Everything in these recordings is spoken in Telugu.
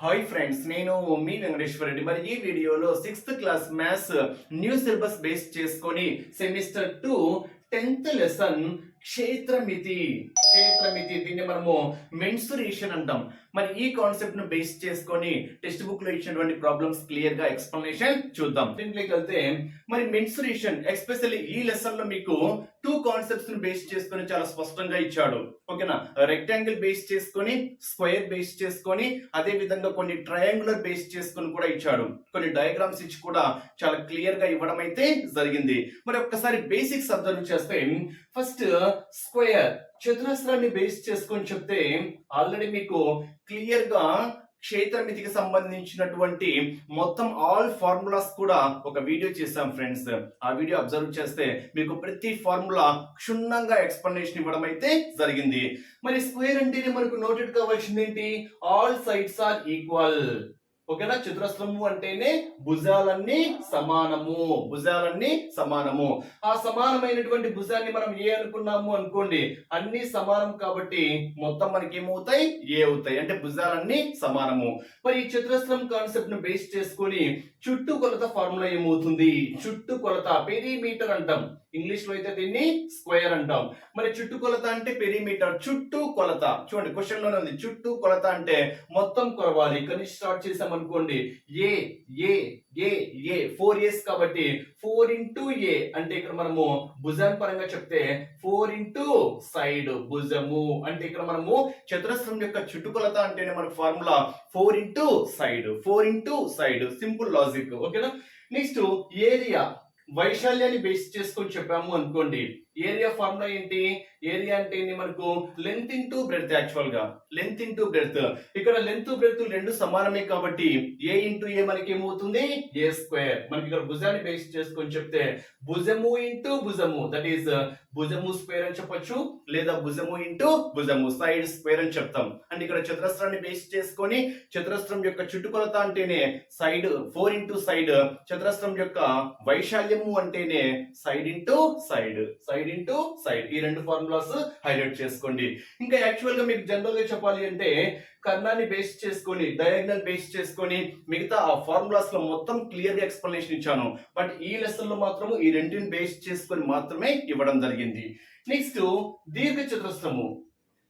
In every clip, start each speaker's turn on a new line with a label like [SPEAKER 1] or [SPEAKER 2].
[SPEAKER 1] హాయ్ ఫ్రెండ్స్, నేను మీ వెంకటేశ్వర రెడ్డి. మరి ఈ వీడియోలో 6th class maths new syllabus base చేసుకొని సెమిస్టర్ 2 10th లెసన్ క్షేత్రమితి దీన్ని మనము మెన్సురేషన్ అంటాం. మరి ఈ కాన్సెప్ట్ ను బేస్ చేసుకొని టెక్స్ట్ బుక్ లో ఇచ్చినటువంటి ప్రాబ్లమ్స్ క్లియర్ గా ఎక్స్ప్లెనేషన్ చూద్దాం. దీంట్లోకి వెళ్తే మరి మెన్సురేషన్ ఎస్పెషల్లీ ఈ లెసన్ లో మీకు 2 కాన్సెప్ట్స్ ను బేస్ చేసుకొని చాలా స్పష్టంగా ఇచ్చాడు. ఓకేనా, రెక్టాంగిల్ బేస్ చేసుకొని, స్క్వేర్ బేస్ చేసుకొని, అదే విధంగా కొన్ని ట్రయాంగులర్ బేస్ చేసుకొని కూడా ఇచ్చాడు. కొన్ని డయాగ్రామ్స్ ఇచ్చి కూడా చాలా క్లియర్ గా ఇవ్వడం అయితే జరిగింది. మరి ఒక్కసారి బేసిక్స్ అబ్జర్వ్ చేస్తే ఫస్ట్ స్క్వేర్ చతురస్రాన్ని బేస్ చేసుకొని చెప్తే ఆల్రెడీ మీకు క్లియర్ గా క్షేత్రమితికి సంబంధించినటువంటి మొత్తం ఆల్ ఫార్ములాస్ కూడా ఒక వీడియో చేశాం ఫ్రెండ్స్. ఆ వీడియో అబ్జర్వ్ చేస్తే మీకు ప్రతి ఫార్ములా క్షుణ్ణంగా ఎక్స్ప్లెనేషన్ ఇవ్వడం అయితే జరిగింది. మరి స్క్వేర్ అంటేనే మనకు నోటెడ్ కావాల్సింది ఏంటి? All sides are equal. ఓకేనా, చతురస్రము అంటేనే భుజాలన్నీ సమానము. ఆ సమానమైనటువంటి భుజాన్ని మనం ఏ అనుకున్నాము అనుకోండి, అన్ని సమానం కాబట్టి మొత్తం మనకి ఏమవుతాయి? ఏ అవుతాయి. అంటే భుజాలన్నీ సమానము. మరి ఈ చతురస్రం కాన్సెప్ట్ ను బేస్ చేసుకొని చుట్టుకొలత ఫార్ములా ఏమవుతుంది? చుట్టుకొలత పెరిమీటర్ అంటాం, ఇంగ్లీష్ లో అయితే దీన్ని స్క్వేర్ అంటాం. మరి చుట్టుకొలత అంటే పెరిమీటర్, చుట్టూ కొలత. చూడండి క్వశ్చన్ లోనే ఉంది, చుట్టూ కొలత అంటే మొత్తం కొలవాలి. ఇక్కడ నుంచి స్టార్ట్ చేసాం అనుకోండి, ఏ ఏ ఏ ఏ 4 years కాబట్టి 4 into ఏ అంటే ఇక్కడ మనము భుజాన్ పరంగా చెప్తే 4 into సైడ్ భుజము. అంటే ఇక్కడ మనము చతురస్రం యొక్క చుట్టుకొలత అంటేనే మనకు formula 4 into side. Simple logic. ఓకేనా, నెక్స్ట్ ఏరియా వైశాల్యాన్ని బేస్ చేసుకొని చెప్పాము అనుకోండి. ఏరియా ఫార్ములా ఏంటి? ఏరియా అంటే మనకు లెంత్ ఇంటూ బ్రెడ్త్. యాక్చువల్ గా లెంత్ ఇంటూ బ్రెడ్త్. ఇక్కడ లెంత్ బ్రెడ్త్ రెండు సమానమే కాబట్టి ఏ ఇంటూ ఏ మనకి ఏమవుతుంది? ఏ స్క్వేర్. మనకి ఇక్కడ భుజాన్ని బేస్ చేసుకొని చెప్తే భుజము ఇంటూ భుజము, దట్ ఈస్ భుజము స్క్వేర్ అని చెప్పొచ్చు, లేదా భుజము ఇంటూ భుజము సైడ్ స్క్వేర్ అని చెప్తాం. అంటే ఇక్కడ చతురస్రాన్ని బేస్ చేసుకొని చతురస్రం యొక్క చుట్టుకొలత అంటేనే సైడ్ 4 into సైడ్, చతురస్రం యొక్క వైశాల్యము అంటేనే సైడ్ ఇంటూ సైడ్ ఈ రెండు ఫార్ములాస్ హైలైట్ చేసుకోండి. ఇంకా యాక్చువల్ గా మీకు జనరల్ గా చెప్పాలి అంటే కర్ణాన్ని బేస్ చేసుకొని, డయాగ్నల్ బేస్ చేసుకొని మిగతా ఆ ఫార్ములాస్ లో మొత్తం క్లియర్ గా ఎక్స్ప్లెనేషన్ ఇచ్చాను. బట్ ఈ లెసన్ లో మాత్రము ఈ రెండింటిని బేస్ చేసుకొని మాత్రమే ఇవ్వడం జరిగింది. నెక్స్ట్ దీర్ఘ చతురస్రము.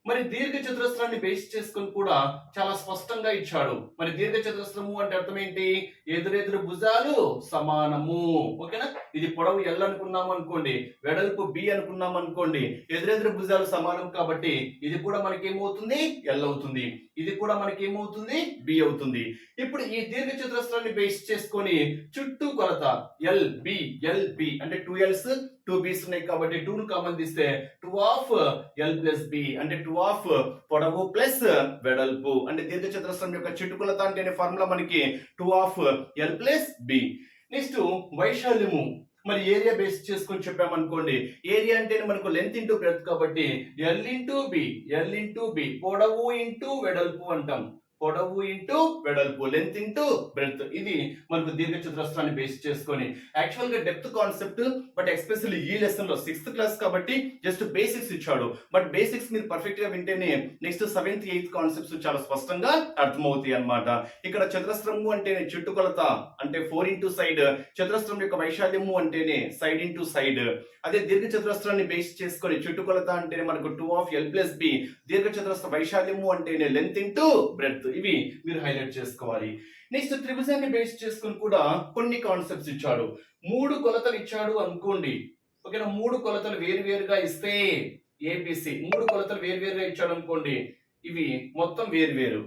[SPEAKER 1] మరి దీర్ఘ చతురస్రాన్ని బేస్ చేసుకొని కూడా చాలా స్పష్టంగా ఇచ్చాడు. మరి దీర్ఘ చతురస్రము అంటే అర్థం ఏంటి? ఎదురెదురు భుజాలు సమానము. ఓకేనా, ఇది పొడవు ఎల్ అనుకున్నాము అనుకోండి, వెడల్పు బి అనుకున్నాం అనుకోండి, ఎదురెదురు భుజాలు సమానం కాబట్టి ఇది కూడా మనకి ఏమవుతుంది? ఎల్ అవుతుంది. ఇది కూడా మనకి ఏమవుతుంది? బి అవుతుంది. ఇప్పుడు ఈ దీర్ఘ చతురస్రాన్ని బేస్ చేసుకొని చుట్టూ కొలత ఎల్ బి అంటే 2 L's 2 B's ఉన్నాయి కాబట్టి 2 ను కామన్ తీస్తే 2 of L plus B అంటే 2 of పొడవు ప్లస్ వెడల్పు. అంటే దీర్ఘ చతురస్రం యొక్క చుట్టుకొలత అంటే ఫార్ములా మనకి 2 of L plus B. Next వైశాల్యము. మరి ఏరియా బేస్ చేసుకొని చెప్పామనుకోండి, ఏరియా అంటే మనకు లెంత్ ఇంటూ బ్రెడ్త్ కాబట్టి ఎల్ ఇంటూ బి పొడవు ఇంటూ వెడల్పు అంటాం. పొడవు ఇంటూ వెడల్పు, లెంత్ ఇంటూ బ్రెడ్త్. ఇది మనకు దీర్ఘ చతురస్రాన్ని బేస్ చేసుకొని. యాక్చువల్ గా డెప్త్ కాన్సెప్ట్, బట్ ఎస్పెషల్లీ ఈ లెసన్ లో 6th క్లాస్ కాబట్టి జస్ట్ బేసిక్స్ ఇచ్చాడు. బట్ బేసిక్స్ మీరు పర్ఫెక్ట్ గా వింటేనే నెక్స్ట్ 7th 8th కాన్సెప్ట్స్ చాలా స్పష్టంగా అర్థమవుతాయి అన్నమాట. ఇక్కడ చతురస్రము అంటేనే చుట్టుకొలత అంటే 4 into సైడ్, చతురస్రం యొక్క వైశాల్యము అంటేనే సైడ్ ఇంటూ సైడ్. అదే దీర్ఘ చతురస్రాన్ని బేస్ చేసుకొని చుట్టుకొలత అంటేనే మనకు 2 of L plus B, దీర్ఘ చతురస్ర వైశాల్యము అంటేనే లెంత్ ఇంటూ బ్రెడ్త్. ఇవి మీరు హైలైట్ చేసుకోవాలి. నెక్స్ట్ త్రిభుజాన్ని బేస్ చేసుకొని కూడా కొన్ని కాన్సెప్ట్స్ ఇచ్చాడు. 3 కొలతలు ఇచ్చాడు అనుకోండి. ఓకేనా, 3 కొలతలు వేరువేరుగా ఇస్తే ఏబిసి 3 కొలతలు వేరువేరుగా ఇచ్చాడు అనుకోండి, ఇవి మొత్తం వేరువేరు.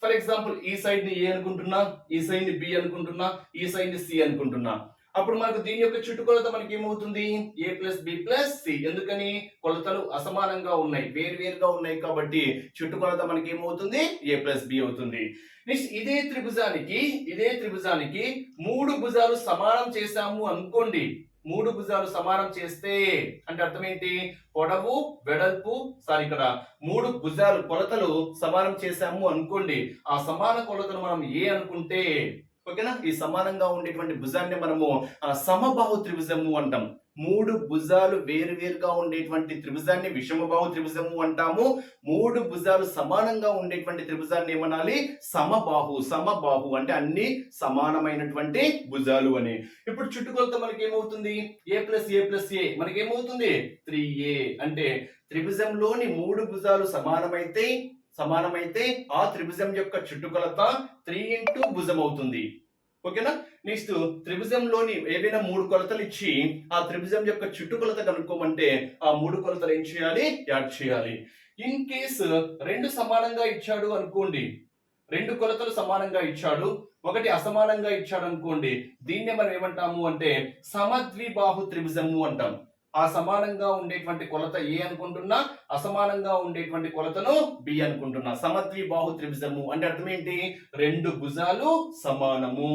[SPEAKER 1] ఫర్ ఎగ్జాంపుల్ ఈ సైడ్ ని ఏ అనుకుంటున్నా, ఈ సైడ్ ని బి అనుకుంటున్నా, ఈ సైడ్ ని సి అనుకుంటున్నా. అప్పుడు మనకు దీని యొక్క చుట్టుకొలత మనకి ఏమవుతుంది? ఏ ప్లస్ బి ప్లస్ సి. ఎందుకని? కొలతలు అసమానంగా ఉన్నాయి, వేరువేరుగా ఉన్నాయి కాబట్టి చుట్టుకొలత మనకి ఏమవుతుంది? ఏ ప్లస్ బి అవుతుంది. నెక్స్ట్ ఇదే త్రిభుజానికి 3 భుజాలు సమానం చేశాము అనుకోండి. 3 భుజాలు సమానం చేస్తే అంటే అర్థం ఏంటి? పొడవు వెడల్పు ఇక్కడ 3 భుజాలు కొలతలు సమానం చేశాము అనుకోండి. ఆ సమాన కొలతను మనం ఏ అనుకుంటే, ఓకేనా, ఈ సమానంగా ఉండేటువంటి భుజాన్ని మనము సమబాహు త్రిభుజము అంటాం. మూడు భుజాలు వేరువేరుగా ఉండేటువంటి త్రిభుజాన్ని విషమబాహు త్రిభుజము అంటాము. మూడు భుజాలు సమానంగా ఉండేటువంటి త్రిభుజాన్ని ఏమనాలి? సమబాహు. సమబాహు అంటే అన్ని సమానమైనటువంటి భుజాలు అని. ఇప్పుడు చుట్టుకొలత మనకి ఏమవుతుంది? a plus a plus a మనకేమవుతుంది? 3a. అంటే త్రిభుజంలోని మూడు భుజాలు సమానమైతే ఆ త్రిభుజం యొక్క చుట్టుకొలత 3 ఇంటూ భుజం అవుతుంది. ఓకేనా? నెక్స్ట్ త్రిభుజంలోని ఏవైనా మూడు కొలతలు ఇచ్చి ఆ త్రిభుజం యొక్క చుట్టుకొలత కనుక్కోమంటే ఆ మూడు కొలతలు ఏం చేయాలి? యాడ్ చేయాలి. ఇన్ కేస్ రెండు సమానంగా ఇచ్చాడు అనుకోండి, రెండు కొలతలు సమానంగా ఇచ్చాడు, ఒకటి అసమానంగా ఇచ్చాడు అనుకోండి, దీన్నే మనం ఏమంటాము అంటే సమద్విబాహు త్రిభుజము అంటాం. ఆ సమానంగా ఉండేటువంటి కొలత ఏ అనుకుంటున్నా, అసమానంగా ఉండేటువంటి కొలతను బి అనుకుంటున్నా. సమద్విబాహు త్రిభుజము అంటే అర్థం ఏంటి? రెండు భుజాలు సమానము.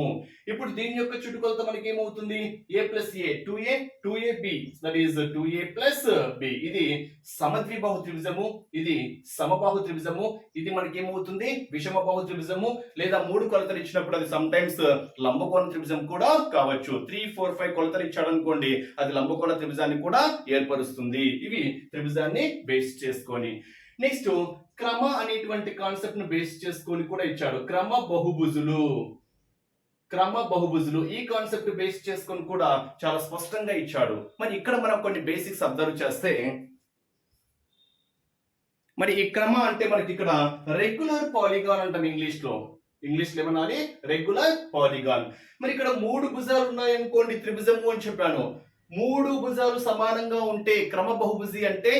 [SPEAKER 1] ఇప్పుడు దీని యొక్క చుట్టుకొలత మనకి ఏమవుతుంది? a plus a 2a 2ab that is 2a plus b. ఇది సమద్విబాహు త్రిభుజము, ఇది సమబాహు త్రిభుజము. ఇది మనకి ఏమవుతుంది? విషమబాహు త్రిభుజము. లేదా మూడు కొలతలు ఇచ్చినప్పుడు అది సమ్ టైమ్స్ లంబకోణ త్రిభుజం కూడా కావచ్చు. 3, 4, 5 కొలతలు ఇచ్చాడు అనుకోండి, అది లంబకోణ త్రిభుజాన్ని కూడా ఏర్పరుస్తుంది. ఇవి త్రిభుజాన్ని బేస్ చేసుకొని. నెక్స్ట్ క్రమ అనేటువంటి కాన్సెప్ట్ ను బేస్ చేసుకొని కూడా ఇచ్చాడు. క్రమ బహుభుజులు ఈ కాన్సెప్ట్ బేస్ చేసుకొని కూడా చాలా స్పష్టంగా ఇచ్చాడు. మరి ఇక్కడ మనం కొన్ని బేసిక్స్ అబ్జర్వ్ చేస్తే, మరి ఈ క్రమ అంటే మనకి ఇక్కడ రెగ్యులర్ పాలిగాన్ అంటాం ఇంగ్లీష్ లో ఏమనాలి? Regular polygon. మరి ఇక్కడ మూడు భుజాలు ఉన్నాయనుకోండి, త్రిభుజము అని చెప్పాను. మూడు భుజాలు సమానంగా ఉంటే క్రమ బహుభుజి అంటే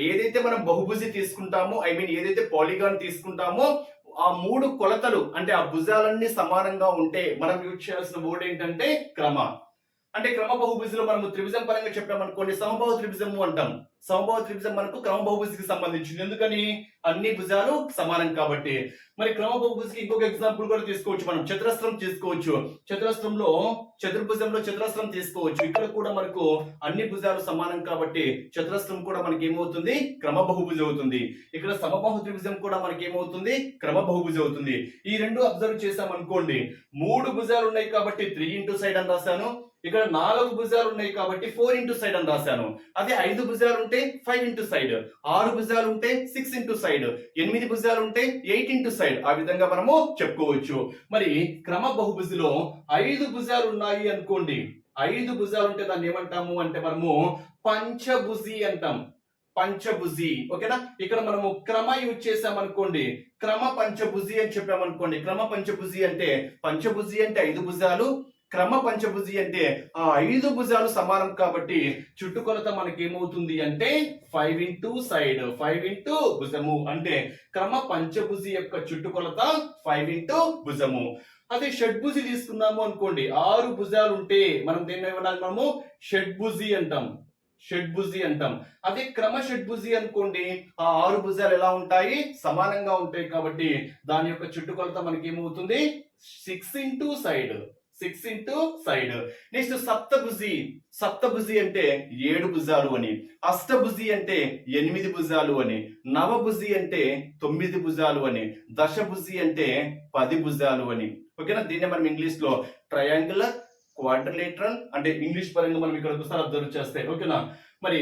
[SPEAKER 1] ఏదైతే మనం బహుభుజి తీసుకుంటామో, ఏదైతే పాలిగాన్ తీసుకుంటామో ఆ మూడు కొలతలు అంటే ఆ భుజాలన్నీ సమానంగా ఉంటే మనం యూజ్ చేయాల్సిన వర్డ్ ఏంటంటే క్రమ. అంటే క్రమ బహుభుజిలో మనము త్రిభుజం పరంగా చెప్పామనుకోండి, సమబాహు త్రిభుజము అంటాం. సమబాహు త్రిభుజం మనకు క్రమ బహుభుజికి సంబంధించింది. ఎందుకని? అన్ని భుజాలు సమానం కాబట్టి. మరి క్రమ బహుభుజికి ఇంకొక ఎగ్జాంపుల్ కూడా తీసుకోవచ్చు. మనం చతురస్రం తీసుకోవచ్చు. చతురస్రంలో చతుర్భుజంలో చతురస్రం తీసుకోవచ్చు. ఇక్కడ కూడా మనకు అన్ని భుజాలు సమానం కాబట్టి చతురస్రం కూడా మనకి ఏమవుతుంది? క్రమ బహుభుజి అవుతుంది. ఇక్కడ సమబాహు త్రిభుజం కూడా మనకి ఏమవుతుంది? క్రమ బహుభుజి అవుతుంది. ఈ రెండు అబ్జర్వ్ చేసాం అనుకోండి, మూడు భుజాలు ఉన్నాయి కాబట్టి 3 ఇంటూ సైడ్ అని రాశాను. ఇక్కడ 4 భుజాలు ఉన్నాయి కాబట్టి 4 ఇంటూ సైడ్ అని రాశాను. అదే 5 భుజాలు ఉంటే 5 ఇంటూ సైడ్, 6 భుజాలు ఉంటే 6 ఇంటూ సైడ్, 8 భుజాలు ఉంటే 8 ఇంటూ సైడ్. ఆ విధంగా మనము చెప్పుకోవచ్చు. మరి క్రమ బహుభుజిలో 5 భుజాలు ఉన్నాయి అనుకోండి, 5 భుజాలు ఉంటే దాన్ని ఏమంటాము అంటే మనము పంచభుజి అంటాం. పంచభుజి. ఓకేనా? ఇక్కడ మనము క్రమ యూజ్ చేసాం అనుకోండి, క్రమ పంచభుజి అని చెప్పామనుకోండి. క్రమ పంచభుజి అంటే పంచభుజి అంటే 5 భుజాలు, క్రమ పంచభుజి అంటే ఆ 5 భుజాలు సమానం కాబట్టి చుట్టుకొలత మనకి ఏమవుతుంది అంటే 5 ఇంటూ సైడ్, 5 ఇంటూ భుజము. అంటే క్రమ పంచభుజి యొక్క చుట్టుకొలత 5 ఇంటూ భుజము. అదే షడ్భుజి తీసుకున్నాము అనుకోండి, 6 భుజాలు ఉంటే మనం దేన్ని ఏమనాలి? మనము షడ్భుజి అంటాం. అదే క్రమ షడ్భుజి అనుకోండి, ఆ 6 భుజాలు ఎలా ఉంటాయి? సమానంగా ఉంటాయి కాబట్టి దాని యొక్క చుట్టుకొలత మనకి ఏమవుతుంది? 6 ఇంటూ సైడ్. నెక్స్ట్ సప్తభుజి అంటే 7 భుజాలు అని, అష్టభుజి అంటే 8 భుజాలు అని, నవభుజి అంటే 9 భుజాలు అని, దశభుజి అంటే 10 భుజాలు అని. ఓకేనా? దీన్ని మనం ఇంగ్లీష్ లో ట్రయాంగులర్, క్వాడ్రిలేటరల్ అంటే ఇంగ్లీష్ పరంగా మనం ఇక్కడ ఒకసారి అబ్జర్వ్ చేస్తే. ఓకేనా? మరి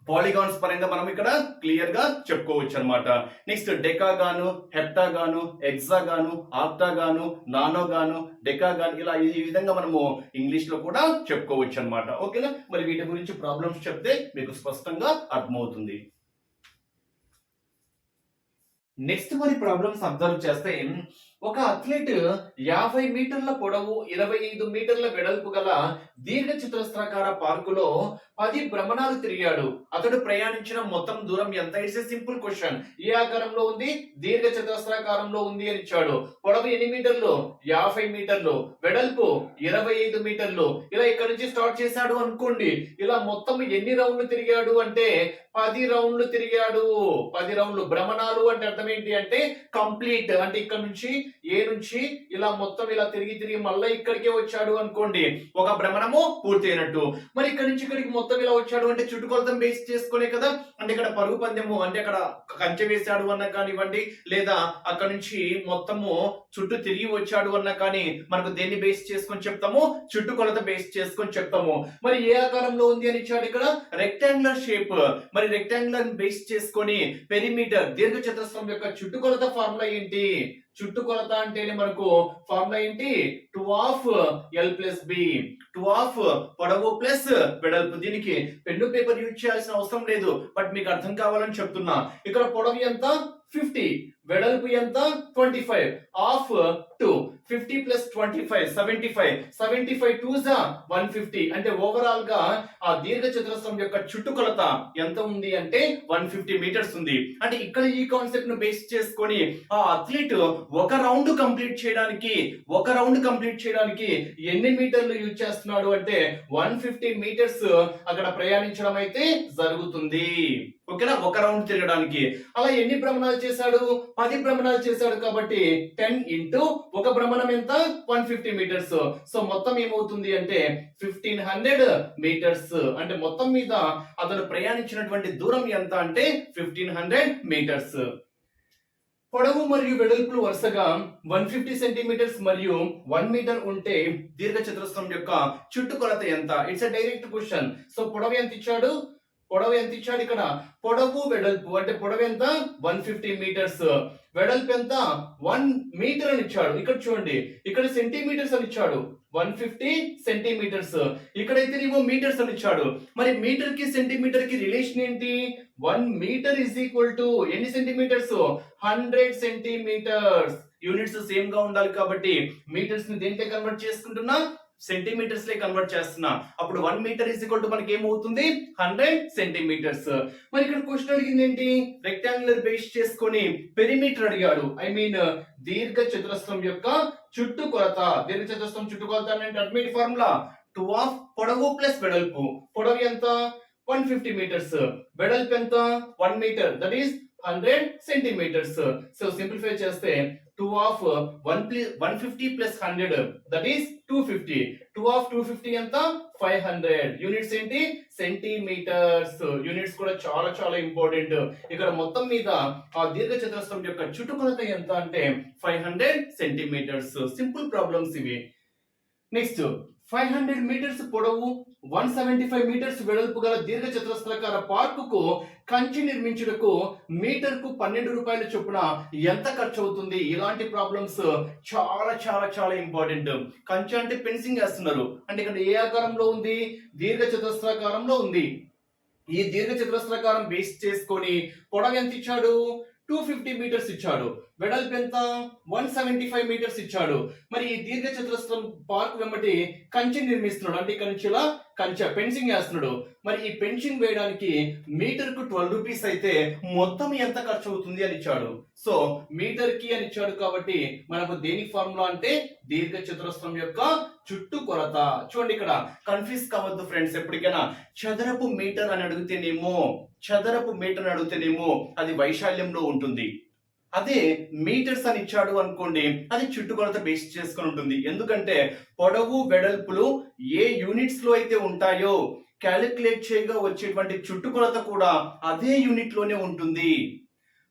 [SPEAKER 1] పాలిగాన్స్ పరంగా మనం ఇక్కడ క్లియర్ గా చెప్పుకోవచ్చు అనమాట. నెక్స్ట్ డెకాగాను, హెప్టాగాను, ఎగ్జాగాను, ఆక్టాగాను, నానోగాను, డెకాగాను, ఇలా ఈ విధంగా మనము ఇంగ్లీష్ లో కూడా చెప్పుకోవచ్చు అనమాట. ఓకేనా? మరి వీటి గురించి ప్రాబ్లమ్స్ చెప్తే మీకు స్పష్టంగా అర్థమవుతుంది. నెక్స్ట్ మరి ప్రాబ్లమ్స్ అబ్జర్వ్ చేస్తే, ఒక అథ్లెట్ 50 మీటర్ల పొడవు 25 మీటర్ల వెడల్పు గల దీర్ఘ చతురస్రాకార పార్కులో 10 భ్రమణాలు తిరిగాడు. అతడు ప్రయాణించిన మొత్తం దూరం ఎంత? It's a simple question. ఏ ఆకారంలో ఉంది? దీర్ఘ చతురస్రాకారంలో ఉంది అని ఇచ్చాడు. పొడవు ఎన్ని మీటర్లు? 50 మీటర్లు, వెడల్పు 25 మీటర్లు. ఇలా ఇక్కడ నుంచి స్టార్ట్ చేశాడు అనుకోండి. ఇలా మొత్తం ఎన్ని రౌండ్లు తిరిగాడు అంటే 10 రౌండ్లు తిరిగాడు. 10 రౌండ్లు. భ్రమణాలు అంటే అర్థం అర్థం ఏంటి అంటే కంప్లీట్, అంటే ఇక్కడ నుంచి ఏ నుంచి ఇలా మొత్తం ఇలా తిరిగి తిరిగి మళ్ళీ ఇక్కడికే వచ్చాడు అనుకోండి, ఒక భ్రమణము పూర్తి అయినట్టు. మరి ఇక్కడ నుంచి ఇక్కడికి మొత్తం ఇలా వచ్చాడు అంటే చుట్టుకొలతను బేస్ చేసుకునే కదా. అంటే ఇక్కడ పరుగు పందెము అంటే అక్కడ కంచె వేశాడు అన్న కానివ్వండి, లేదా అక్కడ నుంచి మొత్తము చుట్టూ తిరిగి వచ్చాడు అన్న కానీ మనకు దేన్ని బేస్ చేసుకొని చెప్తాము, చుట్టుకొలత బేస్ చేసుకొని చెప్తాము. మరి ఏ ఆకారంలో ఉంది అని ఇచ్చాడు ఇక్కడ, రెక్టాంగులర్ షేప్. మరి రెక్టాంగులర్ బేస్ చేసుకొని పెరిమీటర్ దీర్ఘ చతురస్రం యొక్క చుట్టుకొలత ఫార్ములా ఏంటి, చుట్టుకొలత అంటేనే మనకు ఫార్ములా ఏంటి, 2 of L plus B, 2 of పొడవు ప్లస్ వెడల్పు. దీనికి పెన్ను పేపర్ యూజ్ చేయాల్సిన అవసరం లేదు, బట్ మీకు అర్థం కావాలని చెప్తున్నా. ఇక్కడ పొడవు ఎంత 50, వెడల్పు ఎంత 25, ఆఫ్ 2, 50 ప్లస్ 25 75, 75 2 150. అంటే ఓవరాల్ గా ఆ దీర్ఘ చతురస్రం యొక్క చుట్టుకొలత ఎంత ఉంది అంటే 150 మీటర్స్ ఉంది. అంటే ఇక్కడ ఈ కాన్సెప్ట్ ను బేస్ చేసుకొని ఆ అథ్లీట్ ఒక రౌండ్ కంప్లీట్ చేయడానికి ఎన్ని మీటర్లు యూజ్ చేస్తున్నాడు అంటే 150 మీటర్స్ అక్కడ ప్రయాణించడం అయితే జరుగుతుంది. ఓకేనా, ఒక రౌండ్ తిరగడానికి. అలా ఎన్ని భ్రమణాలు చేశాడు, 10 భ్రమణాలు చేశాడు కాబట్టి 10 ఇంటూ ఒక భ్రమణం ఎంత 150 మీటర్స్. సో మొత్తం ఏమవుతుంది అంటే 1500 మీటర్స్. అంటే మొత్తం మీద అతను ప్రయాణించినటువంటి దూరం ఎంత అంటే 1500 మీటర్స్. పొడవు మరియు వెడల్పులు వరుసగా 150 సెంటీమీటర్స్ మరియు 1 మీటర్ ఉంటే దీర్ఘ చతురస్రం యొక్క చుట్టుకొలత ఎంత? It's a direct question. So పొడవు ఎంత ఇచ్చాడు ఇక్కడ, పొడవు వెడల్పు అంటే పొడవు ఎంత 150 మీటర్స్, వెడల్పు ఎంత 1 మీటర్ అని ఇచ్చాడు. ఇక్కడ చూడండి, ఇక్కడ సెంటీమీటర్స్ అని ఇచ్చాడు 150 సెంటీమీటర్స్, ఇక్కడైతే ఏమో మీటర్స్ అని ఇచ్చాడు. మరి మీటర్ కి సెంటీమీటర్ కి రిలేషన్ ఏంటి, 1 మీటర్ ఇస్ ఈక్వల్ టు ఎన్ని సెంటీమీటర్స్ 100 సెంటీమీటర్స్. యూనిట్స్ సేమ్ గా ఉండాలి కాబట్టి మీటర్స్ ని దేంట్లో కన్వర్ట్ చేసుకుంటున్నా, సెంటీమీటర్స్ లే కన్వర్ట్ చేస్తున్నా. అప్పుడు 1 మీటర్ ఇస్ ఈక్వల్ టు మనకి ఏమవుతుంది 100 సెంటీమీటర్స్. మరి ఇక్కడ క్వశ్చన్ అడిగింది ఏంటి, రెక్టాంగులర్ బేస్ చేసుకొని పెరిమీటర్ అడిగాడు. ఐ మీన్ దీర్ఘ చతురస్రం యొక్క చుట్టుకొలత. దీర్ఘ చతురస్రం చుట్టుకొలత అంటే అల్టిమేట్ ఫార్ములా 2 ఆఫ్ పొడవు ప్లస్ వెడల్పు. పొడవు ఎంత 150 మీటర్స్, వెడల్పు ఎంత 1 metre, that is 100 centimetres. So simplify చేస్తే 2 of 150 plus 100 that is 250. 2 of 250 ఎంత 500. యూనిట్స్ ఏంటి సెంటీమీటర్స్. యూనిట్స్ కూడా చాలా చాలా ఇంపార్టెంట్. ఇక్కడ మొత్తం మీద ఆ దీర్ఘ చతురస్రం యొక్క చుట్టుకొలత ఎంత అంటే 500 సెంటీమీటర్స్. సింపుల్ ప్రాబ్లమ్స్ ఇవి. నెక్స్ట్ 500 మీటర్స్ పొడవు 175 మీటర్స్ వెడల్పు గల దీర్ఘ చతురస్రాకార పార్కుకు కంచి నిర్మించుటకు మీటర్కు 12 రూపాయల చొప్పున ఎంత ఖర్చు అవుతుంది? ఇలాంటి ప్రాబ్లమ్స్ చాలా చాలా చాలా ఇంపార్టెంట్. కంచి అంటే ఫెన్సింగ్ వేస్తున్నారు, అంటే ఇక్కడ ఏ ఆకారంలో ఉంది, దీర్ఘ చతురస్రాకారంలో ఉంది. ఈ దీర్ఘ చతురస్రాకారం బేస్ చేసుకొని పొడవు ఎంత ఇచ్చాడు 250 మీటర్స్ ఇచ్చాడు, వెడల్పు ఎంత 175 మీటర్స్ ఇచ్చాడు. మరి ఈ దీర్ఘ చతురస్రం పార్క్ వెంబటి కంచె నిర్మిస్తున్నాడు, అంటే ఇక్కడ నుంచి ఇలా కంచె పెన్సింగ్ వేస్తున్నాడు. మరి ఈ పెన్సింగ్ వేయడానికి మీటర్ కు 12 రూపీస్ అయితే మొత్తం ఎంత ఖర్చు అవుతుంది అని ఇచ్చాడు. సో మీటర్ కి అని ఇచ్చాడు కాబట్టి మనకు దేనికి ఫార్ములా అంటే దీర్ఘ చతురస్రం యొక్క చుట్టుకొలత. చూడండి ఇక్కడ కన్ఫ్యూజ్ కావద్దు ఫ్రెండ్స్. ఎప్పటికైనా చదరపు మీటర్ అని అడిగితేనేమో అది వైశాల్యంలో ఉంటుంది. అదే మీటర్స్ అని ఇచ్చాడు అనుకోండి అది చుట్టుకొలత బేస్ చేసుకొని ఉంటుంది. ఎందుకంటే పొడవు వెడల్పులు ఏ యూనిట్స్ లో అయితే ఉంటాయో క్యాలిక్యులేట్ చేయగా వచ్చేటువంటి చుట్టుకొలత కూడా అదే యూనిట్ లోనే ఉంటుంది.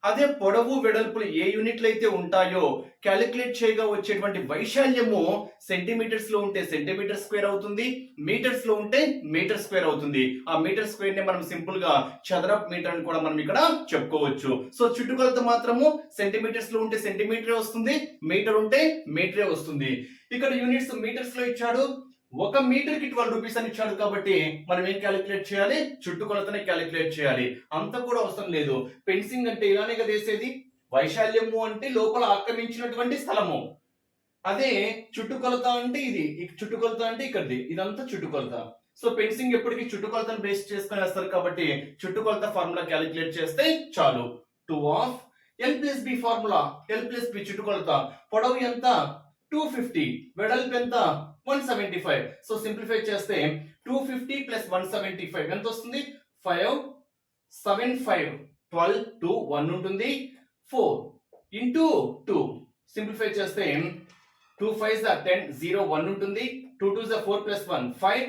[SPEAKER 1] అదే పొడవు వెడల్పులు ఏ యూనిట్లు అయితే ఉంటాయో క్యాలిక్యులేట్ చేయగా వచ్చేటువంటి వైశాల్యము సెంటీమీటర్స్ లో ఉంటే సెంటీమీటర్ స్క్వేర్ అవుతుంది, మీటర్స్ లో ఉంటే మీటర్ స్క్వేర్ అవుతుంది. ఆ మీటర్ స్క్వేర్ ని మనం సింపుల్ గా చదరపు మీటర్ అని కూడా మనం ఇక్కడ చెప్పుకోవచ్చు. సో చుట్టుకొలత మాత్రము సెంటీమీటర్స్ లో ఉంటే సెంటీమీటరే వస్తుంది, మీటర్ ఉంటే మీటరే వస్తుంది. ఇక్కడ యూనిట్స్ మీటర్స్ లో ఇచ్చాడు, 1 మీటర్ కి 12 రూపీస్ అని ఇచ్చాడు కాబట్టి మనం ఏం క్యాలిక్యులేట్ చేయాలి, చుట్టుకొలతనే క్యాలిక్యులేట్ చేయాలి. అంత కూడా అవసరం లేదు. ఫెన్సింగ్ అంటే ఇలానే కదా వేసేది, వైశాల్యము అంటే లోపల ఆక్రమించినటువంటి స్థలము. అదే చుట్టుకొలత అంటే ఇది, చుట్టుకొలత అంటే ఇక్కడిది, ఇదంతా చుట్టుకొలత. సో ఫెన్సింగ్ ఎప్పటికీ చుట్టుకొలతను బేస్ చేసుకొని వేస్తారు కాబట్టి చుట్టుకొలత ఫార్ములా క్యాలిక్యులేట్ చేస్తే చాలు. 2 of L plus B formula, L plus B చుట్టుకొలత. పొడవు ఎంత 250, వెడల్పు ఎంత 175. సో సింప్లిఫై చేస్తే 250 ప్లస్ 175 ఎంత వస్తుంది 575. 12 to 1 ఉంటుంది, 4 ఇంటూ 2 సింప్లిఫై చేస్తే 2 5 10 0 1 ఉంటుంది 2 2 4 ప్లస్ 1 5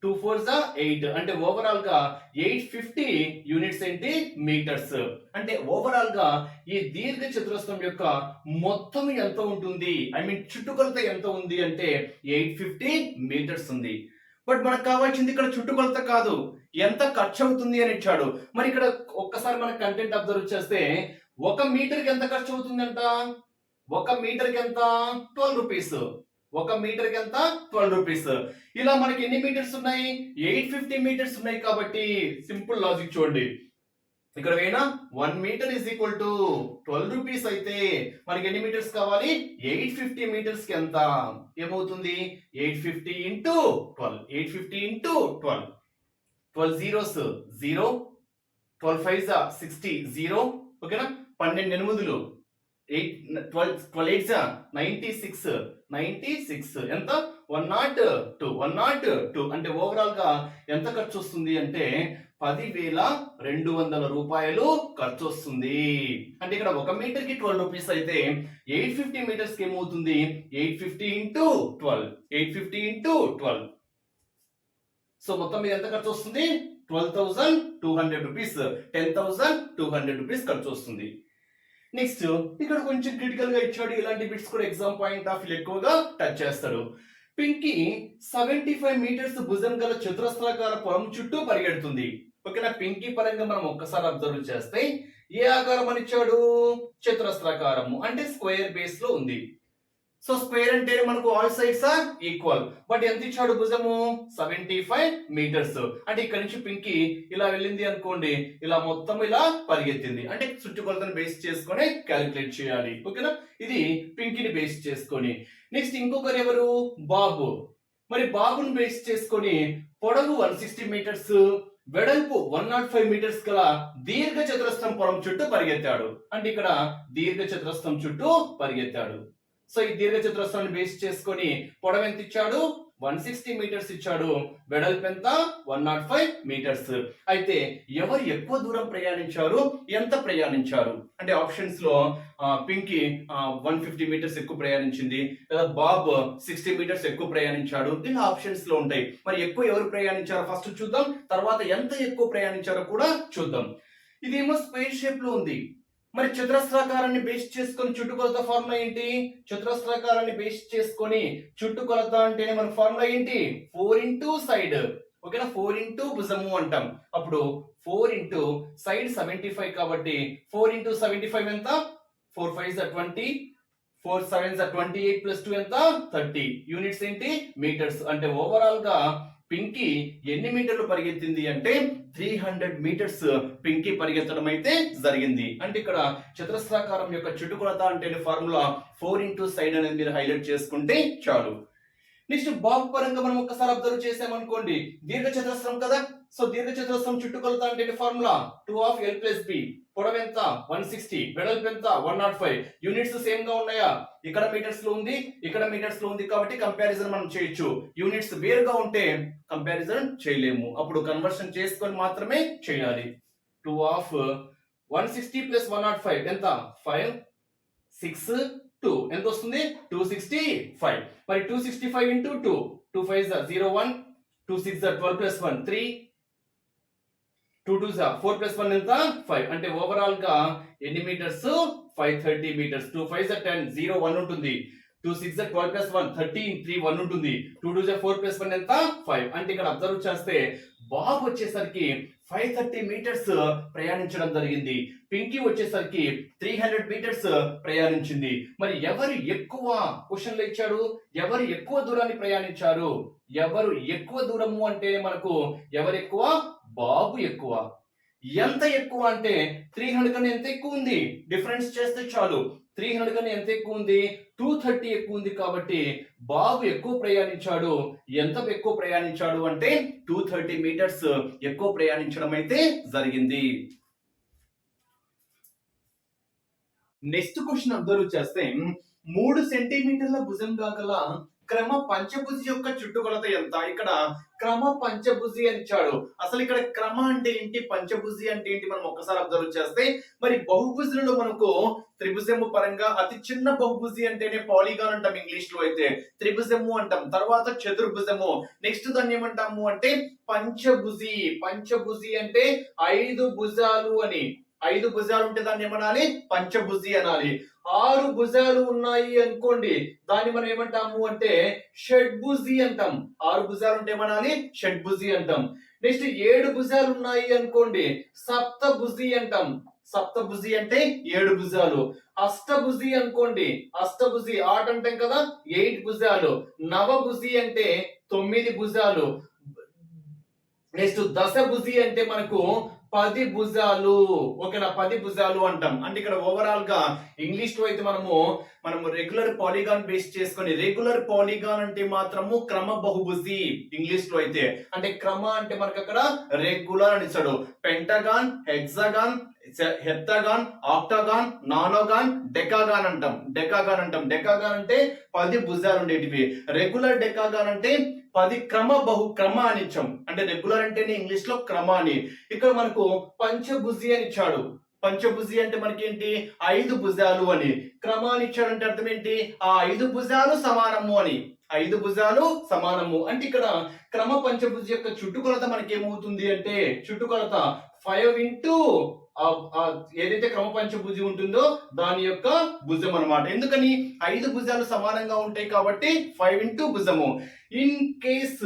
[SPEAKER 1] 2 4 8 అంటే ఓవరాల్ గా 850 యూనిట్స్ ఏంటి మీటర్స్. అంటే ఓవరాల్ గా ఈ దీర్ఘ చతురస్రం యొక్క మొత్తం ఎంత ఉంటుంది, ఐ మీన్ చుట్టుకొలత ఎంత ఉంది అంటే 850 మీటర్స్ ఉంది. బట్ మనకు కావాల్సింది ఇక్కడ చుట్టుకొలత కాదు, ఎంత ఖర్చు అవుతుంది అని ఇచ్చాడు. మరి ఇక్కడ ఒక్కసారి మన కంటెంట్ అబ్జర్వ్ చేస్తే 1 మీటర్కి ఎంత ఖర్చు అవుతుందంట, 1 మీటర్కి ఎంత 12 రూపీస్, 1 మీటర్కి ఎంత 12 రూపీస్. ఇలా మనకి ఎన్ని మీటర్స్ ఉన్నాయి, 850 మీటర్స్ ఉన్నాయి. కాబట్టి సింపుల్ లాజిక్ చూడండి, ఇక్కడ వేనా 1 metre is equal to 12 rupees అయితే మనకి ఎన్ని మీటర్స్ కావాలి, 850 మీటర్స్ కి ఎంత ఏమవుతుంది, 850 ఇంటూ 12, 850 ఇంటూ 12, 12 జీరోస్ 0, 12 5 60 0, ఓకేనా, 12 ఎనిమిదిలు 8 12 8 96, 96 ఎంత 102, 102 అంటే ఓవరాల్ గా ఎంత ఖర్చు వస్తుంది అంటే 10,200 రూపాయలు ఖర్చు వస్తుంది. అంటే ఇక్కడ 1 మీటర్ కి 12 రూపీస్ అయితే 850 మీటర్స్ కి ఏమవుతుంది, 850 ఇంటూ 12, 850 ఇంటూ 12. సో మొత్తం మీద ఎంత ఖర్చు వస్తుంది, 12,200 రూపీస్, 10,200 రూపీస్ ఖర్చు వస్తుంది. నెక్స్ట్ ఇక్కడ కొంచెం క్రిటికల్ గా ఇచ్చాడు, ఇలాంటి బిట్స్ కూడా ఎగ్జామ్ పాయింట్ ఆఫ్ వ్యూ ఎక్కువగా టచ్ చేస్తాడు. పింకీ 75 మీటర్స్ భుజం గల చతురస్రాకార పొలం చుట్టూ పరిగెడుతుంది. ఓకేనా, పింకీ పరంగా మనం ఒక్కసారి అబ్జర్వ్ చేస్తే ఏ ఆకారం అని ఇచ్చాడు, చతురస్రాకారము అంటే స్క్వేర్ బేస్ లో ఉంది. సో స్క్వేర్ అంటే మనకు all sides are equal, but ఎంత ఇచ్చాడు భుజము 75 మీటర్స్. అంటే ఇక్కడ నుంచి పింకీ ఇలా వెళ్ళింది అనుకోండి, ఇలా మొత్తం ఇలా పరిగెత్తింది, అంటే చుట్టుకొలతను బేస్ చేసుకొని క్యాలిక్యులేట్ చేయాలి. ఓకేనా, ఇది పింకీని బేస్ చేసుకొని. నెక్స్ట్ ఇంకొకరు ఎవరు, బాబు. మరి బాబుని బేస్ చేసుకొని పొడవు 160 మీటర్స్, వెడల్పు 105 మీటర్స్ గల దీర్ఘ చతురస్రం పొలం చుట్టూ పరిగెత్తాడు. అంటే ఇక్కడ దీర్ఘ చతురస్రం చుట్టూ పరిగెత్తాడు. సో ఈ దీర్ఘ చతురస్రాన్ని బేస్ చేసుకొని పొడవు ఎంత ఇచ్చాడు, 160 మీటర్స్ ఇచ్చాడు, వెడల్పు ఎంత 105 మీటర్స్. అయితే ఎవరు ఎక్కువ దూరం ప్రయాణించారు, ఎంత ప్రయాణించారు అంటే ఆప్షన్స్ లో పింకీ 150 మీటర్స్ ఎక్కువ ప్రయాణించింది, లేదా బాబ్ 60 మీటర్స్ ఎక్కువ ప్రయాణించాడు, ఇలా ఆప్షన్స్ లో ఉంటాయి. మరి ఎక్కువ ఎవరు ప్రయాణించారో ఫస్ట్ చూద్దాం, తర్వాత ఎంత ఎక్కువ ప్రయాణించారో కూడా చూద్దాం. ఇదేమో స్క్వేర్ షేప్ లో ఉంది. మరి చతురస్రాకారాన్ని బేస్ చేసుకొని చుట్టుకొలత ఫార్ములా ఏంటి, చతురస్రాకారాన్ని బేస్ చేసుకొని చుట్టుకొలత అంటేనే మన ఫార్ములా ఏంటి, 4 ఇంటూ సైడ్. ఓకేనా, 4 ఇంటూ భుజము అంటాం. అప్పుడు 4 ఇంటూ సైడ్ 75 కాబట్టి 4 ఇంటూ 75 ఎంత, 4 5 20, 4 7 28 ప్లస్ 2 ఎంత 30 యూనిట్స్ ఏంటి మీటర్స్. అంటే ఓవరాల్ గా పింకీ ఎన్ని మీటర్లు పరిగెత్తింది అంటే 300 మీటర్స్ పింకీ పరిగెత్తడం అయితే జరిగింది. అంటే ఇక్కడ చతురస్రాకారం యొక్క చుట్టుకొలత అంటే ఫార్ములా 4 ఇంటూ సైడ్ అనేది మీరు హైలైట్ చేసుకుంటే చాలు. నెక్స్ట్ బాబు పరంగా మనం ఒకసారి అబ్జర్వ్ చేసామనుకోండి, దీర్ఘ చతురస్రం కదా, సో దీర్ఘ చతురస్రం చుట్టుకొలత అంటే ఫార్ములా 2 l + b, పొడవు ఎంత 160, వెడల్పు ఎంత 105, యూనిట్స్ సేమ్ గా ఉన్నాయా, ఇక్కడ మీటర్స్ లో ఉంది, ఇక్కడ మీటర్స్ లో ఉంది, కాబట్టి కంపారిజన్ మనం చేయొచ్చు. యూనిట్స్ వేరుగా ఉంటే కంపారిజన్ చేయలేము, అప్పుడు కన్వర్షన్ చేసుకొని మాత్రమే చేయాలి. 2 160 + 105 ఎంత 5 6 2 ఎంత వస్తుంది 265. మరి 265 ఇంటూ 2, 2 5 01, 2 6 12 + 1 3, 2 2 4 + 1 ఎంత 5. అంటే ఓవరాల్ గా ఎన్ని మీటర్స్ 530 మీటర్స్. 2 5 10 0 1 ఉంటుంది, 2 6 12 + 1 13 3 1 ఉంటుంది, 2 2 4 + 1 ఎంత 5. అంటే ఇక్కడ అబ్జర్వ్ చేస్తే బాబు వచ్చేసరికి 530 మీటర్స్ ప్రయాణించడం జరిగింది, పింకీ వచ్చేసరికి 300 మీటర్స్ ప్రయాణించింది. మరి ఎవరు ఎక్కువ, క్వశ్చన్ లో ఇచ్చాడు ఎవరు ఎక్కువ దూరాన్ని ప్రయాణించారు, ఎవరు ఎక్కువ దూరము అంటే మనకు ఎవరు ఎక్కువ, బాబు ఎక్కువ. ఎంత ఎక్కువ అంటే 300 కన్నా ఎంత ఎక్కువ ఉంది, డిఫరెన్స్ చేస్తే చాలు, 300 కన్నా ఎంత ఎక్కువ ఉంది 230 ఎక్కువ ఉంది. కాబట్టి బాబు ఎక్కువ ప్రయాణించాడు. ఎంత ఎక్కువ ప్రయాణించాడు అంటే 230 మీటర్స్ ఎక్కువ ప్రయాణించడం అయితే జరిగింది. నెక్స్ట్ క్వశ్చన్ అబ్జర్వ్ చేస్తే 3 సెంటీమీటర్ల భుజం గల క్రమ పంచభుజి యొక్క చుట్టుకొలత ఎంత? ఇక్కడ క్రమ పంచభుజి అని ఇచ్చాడు. అసలు ఇక్కడ క్రమ అంటే ఏంటి, పంచభుజి అంటే ఏంటి మనం ఒక్కసారి అబ్జర్వ్ చేస్తే, మరి బహుభుజులలో మనకు త్రిభుజము పరంగా అతి చిన్న బహుభుజి అంటేనే పాలిగాన్ అంటాం ఇంగ్లీష్ లో అయితే, త్రిభుజము అంటాం, తర్వాత చతుర్భుజము, నెక్స్ట్ దాన్ని ఏమంటాము అంటే పంచభుజి. పంచభుజి అంటే 5 భుజాలు అని, 5 భుజాలు ఉంటే దాన్ని ఏమనాలి, పంచభుజి అనాలి. 6 భుజాలు ఉన్నాయి అనుకోండి, దాన్ని మనం ఏమంటాము అంటే షడ్భుజి అంటాం. 6 భుజాలు ఉంటే ఏమనాలి, షడ్భుజి అంటాం. నెక్స్ట్ 7 భుజాలు ఉన్నాయి అనుకోండి, సప్తభుజి అంటాం. సప్తభుజి అంటే 7 భుజాలు. అష్టభుజి అనుకోండి, అష్టభుజి 8 అంటాం కదా, 8 భుజాలు. నవభుజి అంటే 9 భుజాలు. నెక్స్ట్ దశభుజి అంటే మనకు 10 భుజాలు. ఓకేనా, 10 భుజాలు అంటాం. అంటే ఇక్కడ ఓవరాల్ గా ఇంగ్లీష్ లో అయితే మనము రెగ్యులర్ పాలిగాన్ బేస్ చేసుకొని, రెగ్యులర్ పాలిగాన్ అంటే మాత్రము క్రమ బహుభుజి ఇంగ్లీష్ లో అయితే. అంటే క్రమ అంటే మనకు అక్కడ రెగ్యులర్ అని ఇచ్చాడు. పెంటగాన్, హెక్సాగాన్, హెప్తాగాన్, ఆక్టాగాన్, నానోగాన్, డెకాగాన్ అంటాం. డెకాగాన్ అంటాం. డెకాగాన్ అంటే 10 భుజాలు ఉండేటివి. రెగ్యులర్ డెకాగాన్ అంటే 10 క్రమ అని ఇచ్చాం. అంటే రెగ్యులర్ అంటేనే ఇంగ్లీష్ లో క్రమ అని. ఇక్కడ మనకు పంచభుజి అని ఇచ్చాడు. పంచభుజి అంటే మనకి ఏంటి, 5 భుజాలు అని. క్రమాన్ని ఇచ్చాడంటే అర్థం ఏంటి, ఆ 5 భుజాలు సమానము అని. 5 భుజాలు సమానము అంటే ఇక్కడ క్రమ పంచభుజి యొక్క చుట్టుకొలత మనకి ఏమవుతుంది అంటే, చుట్టుకొలత 5 ఇంటూ ఏదైతే క్రమ పంచభుజి ఉంటుందో దాని యొక్క భుజం అన్నమాట. ఎందుకని 5 భుజాలు సమానంగా ఉంటాయి కాబట్టి 5 ఇంటూ భుజము. ఇన్ కేస్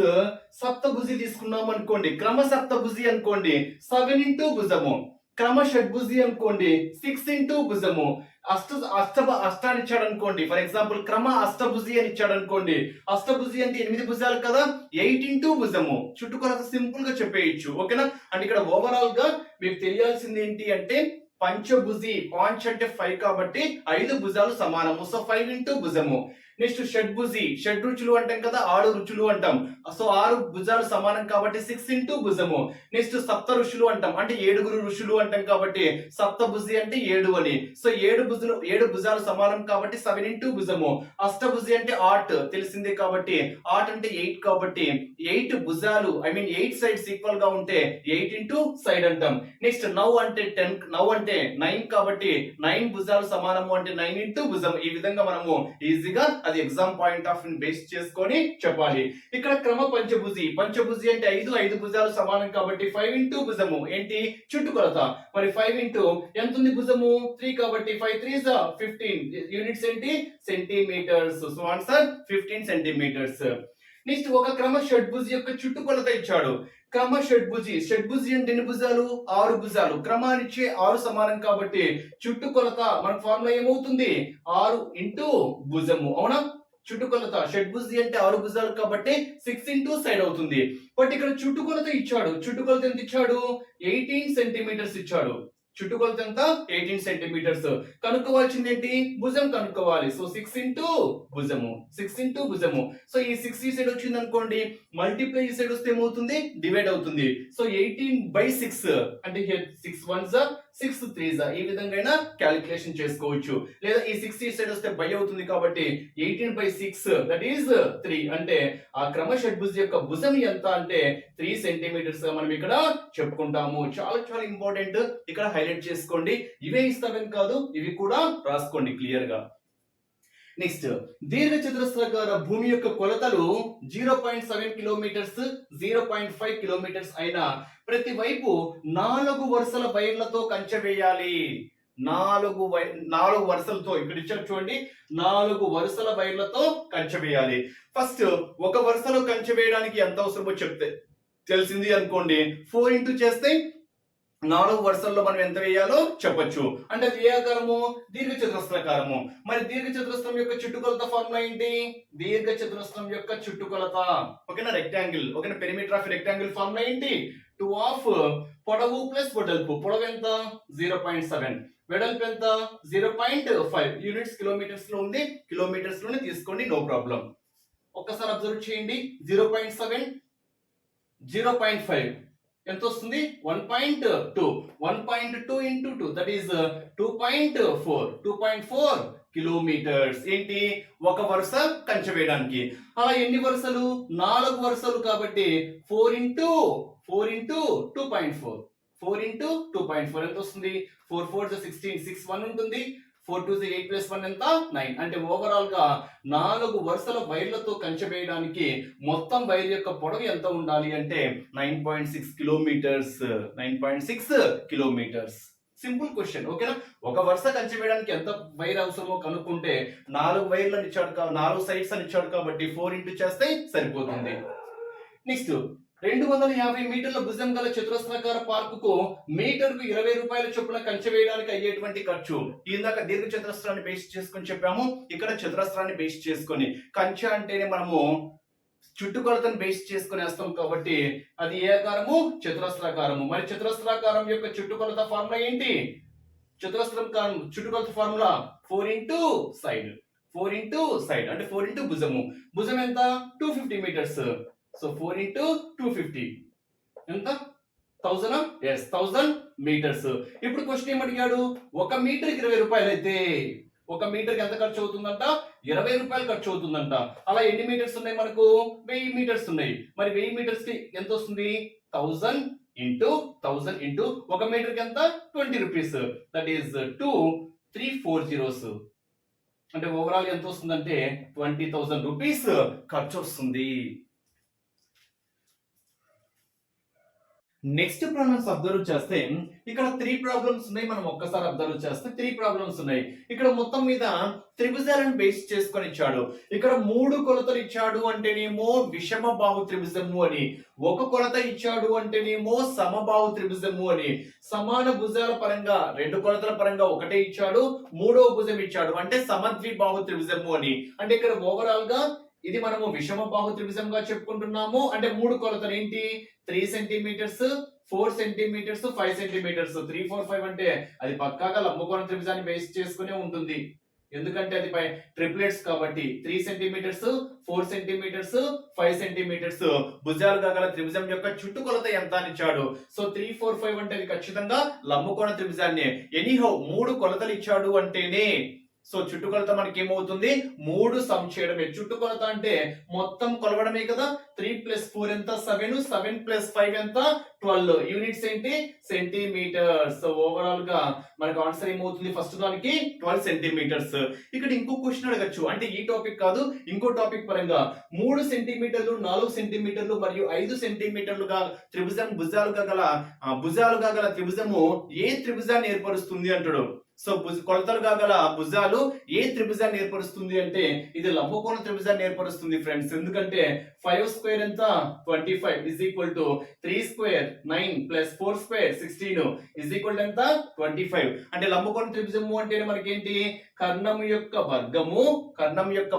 [SPEAKER 1] సప్తభుజి తీసుకున్నాం అనుకోండి, క్రమ సప్తభుజి అనుకోండి 7 ఇంటూ భుజము. క్రమ షడ్భుజి అనుకోండి 6 ఇంటూ భుజము. అష్టాన్ని ఇచ్చాడు అనుకోండి, ఫర్ ఎగ్జాంపుల్ క్రమ అష్టభుజి అని ఇచ్చాడు అనుకోండి, అష్టభుజి అంటే 8 భుజాలు కదా, 8 ఇంటూ భుజము. చుట్టుకొలత సింపుల్ గా చెప్పేయచ్చు. ఓకేనా, అంటే ఇక్కడ ఓవరాల్ గా మీకు తెలియాల్సింది ఏంటి అంటే పంచభుజి, పాంచ్ అంటే 5 కాబట్టి 5 భుజాలు సమానము. సో 5 ఇంటూ భుజము. నెక్స్ట్ షడ్భుజి, షడ్ రుచులు అంటాం కదా, 6 రుచులు అంటాం. సో 6 భుజాలు సమానం కాబట్టి 6 ఇంటూ భుజము. నెక్స్ట్ సప్త ఋషులు అంటాం, అంటే 7 ఋషులు అంటాం కాబట్టి సప్తభుజి అంటే 7 అని. సో 7 భుజాలు సమానం కాబట్టి 7 ఇంటూ భుజము. అష్టభుజి అంటే 8 తెలిసిందే కాబట్టి 8 అంటే 8 కాబట్టి 8 భుజాలు, ఐ మీన్ 8 సైడ్స్ ఈక్వల్ గా ఉంటే 8 ఇంటూ సైడ్ అంటాం. నెక్స్ట్ నవ్ అంటే 10, నవ్ అంటే 9 కాబట్టి 9 భుజాలు సమానము అంటే 9 ఇంటూ భుజం. ఈ విధంగా మనము ఈజీగా అది exam point of view base చేసుకొని చెప్పాలి. ఇక్కడ క్రమ పంచభుజి, పంచభుజి అంటే 5 భుజాలు సమానం కాబట్టి 5 ఇంటూ భుజము ఏంటి, చుట్టుకొలత. మరి 5 ఇంటూ ఎంత ఉంది భుజము, 3 కాబట్టి 5 3s 15 యూనిట్స్ ఏంటి, centimetres. So answer 15 centimetres. Next ఒక క్రమ షడ్భుజి యొక్క చుట్టుకొలత ఇచ్చాడు. క్రమ షడ్భుజి, షడ్భుజి అంటే ఎన్ని భుజాలు, 6 భుజాలు. క్రమానిచ్చే 6 సమానం కాబట్టి చుట్టుకొలత మన ఫార్ములా ఏమవుతుంది, 6 ఇంటూ భుజము. అవునా, చుట్టుకొలత షడ్భుజి అంటే 6 భుజాలు కాబట్టి 6 ఇంటూ సైడ్ అవుతుంది. బట్ ఇక్కడ చుట్టుకొలత ఇచ్చాడు. చుట్టుకొలత ఎంత ఇచ్చాడు, 18 సెంటీమీటర్స్ ఇచ్చాడు. చుట్టుకొలత ఎంత, 18 సెంటీమీటర్స్. కనుక్కోవాల్సింది ఏంటి, భుజం కనుక్కోవాలి. సో 6 ఇంటూ భుజము, 6 ఇంటూ భుజము. సో ఈ 6 ఈ సైడ్ వచ్చింది అనుకోండి, మల్టిప్లై ఈ సైడ్ వస్తే ఏమవుతుంది, డివైడ్ అవుతుంది. సో 18/6 అంటే 6 1s 6 3s ఈ విధంగా క్యాలిక్యులేషన్ చేసుకోవచ్చు. లేదా ఈ 6 ఈ సైడ్ వస్తే బై అవుతుంది కాబట్టి 18/6 దట్ ఈస్ 3. అంటే ఆ క్రమ షడ్భుజి యొక్క భుజం ఎంత అంటే 3 సెంటీమీటర్స్ మనం ఇక్కడ చెప్పుకుంటాము. చాలా చాలా ఇంపార్టెంట్, ఇక్కడ హైలైట్ చేసుకోండి. ఇవే ఇస్తామని కాదు, ఇవి కూడా రాసుకోండి క్లియర్ గా. నెక్స్ట్ దీర్ఘ చతురస్రాకార భూమి యొక్క కొలతలు 0.7 కిలోమీటర్స్ 0.5 కిలోమీటర్స్ అయినా ప్రతి వైపు 4 వరుసల వైర్లతో కంచె వేయాలి. 4 వరుసలతో, ఇక్కడ ఇచ్చారు చూడండి, 4 వరుసల వైర్లతో కంచె వేయాలి. ఫస్ట్ ఒక వరుసలో కంచె వేయడానికి ఎంత అవసరమో చెప్తే తెలిసింది అనుకోండి, 4 ఇంటూ చేస్తే 4 వరుసల్లో మనం ఎంత వేయాలో చెప్పొచ్చు. అంటే అది ఏ ఆకారము, దీర్ఘ చతురస్రాకారము. మరి దీర్ఘ చతురస్రం యొక్క చుట్టుకొలత ఫార్ములా ఏంటి, దీర్ఘ చతురస్రం యొక్క చుట్టుకొలత. ఓకేనా, రెక్టాంగిల్. ఓకేనా, పెరిమీటర్ ఆఫ్ రెక్టాంగిల్ ఫార్ములా ఏంటి, 2 ఆఫ్ పొడవు ప్లస్ వెడల్పు. పొడవు ఎంత, 0.7. వెడల్పు ఎంత, 0.5. యూనిట్స్ కిలోమీటర్స్ లో ఉంది, కిలోమీటర్స్ లోనే తీసుకోండి, నో ప్రాబ్లం. ఒక్కసారి అబ్జర్వ్ చేయండి, 0.7 0.5 ఎంత వస్తుంది 1.2 1.2 into 2 దట్ ఈస్ 2.4 కిలోమీటర్స్. ఏంటి ఒక వరుస కంచె వేయడానికి. అలా ఎన్ని వరుసలు 4 వరుసలు కాబట్టి 4 into 2.4 ఎంత వస్తుంది 4 4 16 6 1 ఉంటుంది 4 2 8 plus 1 ఎంత 9. అంటే ఓవరాల్ గా 4 వరుసల వైర్లతో కంచె వేయడానికి మొత్తం వైర్ యొక్క పొడవు ఎంత ఉండాలి అంటే 9.6 కిలోమీటర్స్. 9.6 కిలోమీటర్స్. Simple question. ఓకేనా. ఒక వరుస కంచె వేయడానికి ఎంత వైర్ అవసరమో కనుక్కుంటే 4 వైర్లను ఇచ్చాడు 4 సైడ్స్ అని ఇచ్చాడు కాబట్టి 4 ఇంటూ చేస్తే సరిపోతుంది. నెక్స్ట్ 250 మీటర్ల భుజం గల చతురస్రాకార పార్కుకు మీటర్కు 20 రూపాయల చొప్పున కంచె వేయడానికి అయ్యేటువంటి ఖర్చు. ఇందాక దీర్ఘ చతురస్రాన్ని బేస్ చేసుకొని చెప్పాము, ఇక్కడ చతురస్రాన్ని బేస్ చేసుకొని. కంచె అంటేనే మనము చుట్టుకొలతను బేస్ చేసుకుని వేస్తాం కాబట్టి అది ఏ ఆకారము చతురస్రాకారము. మరి చతురస్రాకారం యొక్క చుట్టుకొలత ఫార్ములా ఏంటి? చతురస్రం చుట్టుకొలత ఫార్ములా 4 ఇంటూ సైడ్ అంటే 4 ఇంటూ భుజము. భుజం ఎంత 250 మీటర్స్. సో 4 into 250 ఎంత 1000? yes 1000 metres. ఇప్పుడు క్వశ్చన్ ఏమడిగాడు, 1 మీటర్కి 20 రూపాయలు అయితే 1 మీటర్కి ఎంత ఖర్చు అవుతుందంట 20 రూపాయలు ఖర్చు అవుతుందంట. అలా ఎన్ని మీటర్స్ ఉన్నాయి మనకు 1000 మీటర్స్ ఉన్నాయి. మరి 1000 మీటర్స్ కి ఎంత వస్తుంది 1000 into 1 మీటర్కి ఎంత 20 రూపీస్. That is 2340. అంటే ఓవరాల్ ఎంత వస్తుందంటే 20,000 రూపీస్ ఖర్చు వస్తుంది. నెక్స్ట్ ప్రాబ్లమ్స్ అబ్జర్వ్ చేస్తే ఇక్కడ 3 ప్రాబ్లమ్స్ ఉన్నాయి. మనం ఒక్కసారి అబ్జర్వ్ చేస్తే 3 ప్రాబ్లమ్స్ ఉన్నాయి. ఇక్కడ మొత్తం మీద త్రిభుజాలను బేస్ చేసుకొని ఇచ్చాడు. ఇక్కడ 3 కొలతలు ఇచ్చాడు అంటేనేమో విషమ బాహు త్రిభుజము అని, ఒక కొలత ఇచ్చాడు అంటేనేమో సమబాహు త్రిభుజము అని. సమాన భుజాల పరంగా 2 కొలతల పరంగా ఒకటే ఇచ్చాడు, 3వ భుజం ఇచ్చాడు అంటే సమద్విబాహు త్రిభుజము అని. అంటే ఇక్కడ ఓవరాల్ గా ఇది మనము విషమ బాహు త్రిభుజంగా చెప్పుకుంటున్నాము. అంటే 3 కొలతలు ఏంటి 3 సెంటీమీటర్స్ 4 సెంటీమీటర్స్ 5 సెంటీమీటర్స్. 3 4 5 అంటే అది పక్కాగా లంబకోణ త్రిభుజాన్ని బేస్ చేసుకునే ఉంటుంది. ఎందుకంటే అది ట్రిప్లెట్స్ కాబట్టి 3 సెంటీమీటర్స్ 4 సెంటీమీటర్స్ 5 సెంటీమీటర్స్ భుజాలుగా గల త్రిభుజం యొక్క చుట్టుకొలత ఎంత అని ఇచ్చాడు. సో 3 4 5 అంటే అది ఖచ్చితంగా లంబకోణ త్రిభుజాన్ని. ఎనీహౌ 3 కొలతలు ఇచ్చాడు అంటేనే సో చుట్టుకొలత మనకి ఏమవుతుంది 3 సమ్ చేయడమే. చుట్టుకొలత అంటే మొత్తం కొలవడమే కదా. 3 + 4 ఎంత 7, 7 + 5 ఎంత 12. యూనిట్స్ ఏంటి సెంటీమీటర్స్. సో ఓవరాల్ గా మనకు ఆన్సర్ ఏమవుతుంది ఫస్ట్ దానికి 12 సెంటీమీటర్స్. ఇక్కడ ఇంకో క్వశ్చన్ అడగచ్చు, అంటే ఈ టాపిక్ కాదు ఇంకో టాపిక్ పరంగా 3 సెంటీమీటర్లు 4 సెంటీమీటర్లు మరియు 5 సెంటీమీటర్లుగా త్రిభుజం భుజాలుగా గల త్రిభుజము ఏ త్రిభుజాన్ని ఏర్పరుస్తుంది అంటాడు. సో కొలతలుగా గల భుజాలు ఏ త్రిభుజాన్ని ఏర్పరుస్తుంది అంటే ఇది లంబకోణ త్రిభుజాన్ని ఏర్పరుస్తుంది ఫ్రెండ్స్. ఎందుకంటే 5 స్క్వేర్ ఎంత 25 is equal to 3 square 9 plus 4 square 16 is equal to ఎంత 25. అంటే లంబకోణ త్రిభుజము అంటే మనకి ఏంటి కర్ణం యొక్క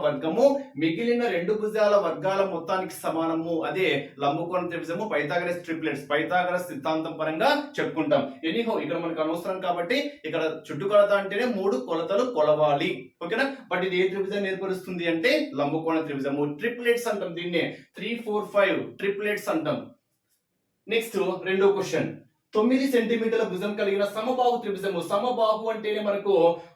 [SPEAKER 1] వర్గము మిగిలిన 2 భుజాల వర్గాల మొత్తానికి సమానము. అదే లంబకోణ త్రిభుజము. పైథాగరస్ ట్రిప్లెట్స్ పైథాగరస్ సిద్ధాంతం పరంగా చెప్పుకుంటాం. ఎనీహో ఇక్కడ మనకు అనవసరం కాబట్టి ఇక్కడ చుట్టుకొలత అంటేనే 3 కొలతలు కొలవాలి. ఓకేనా. బట్ ఇది ఏ త్రిభుజాన్ని ఏర్పరుస్తుంది అంటే లంబకోణ త్రిభుజము. ట్రిప్లెట్స్ అంటాం దీన్నే 3 4 5 ట్రిప్లెట్స్ అంటాం. నెక్స్ట్ రెండో క్వశ్చన్ 9 సెంటీమీటర్ల భుజం కలిగిన సమబాహు త్రిభుజము. సమబాహు అంటేనే మనకు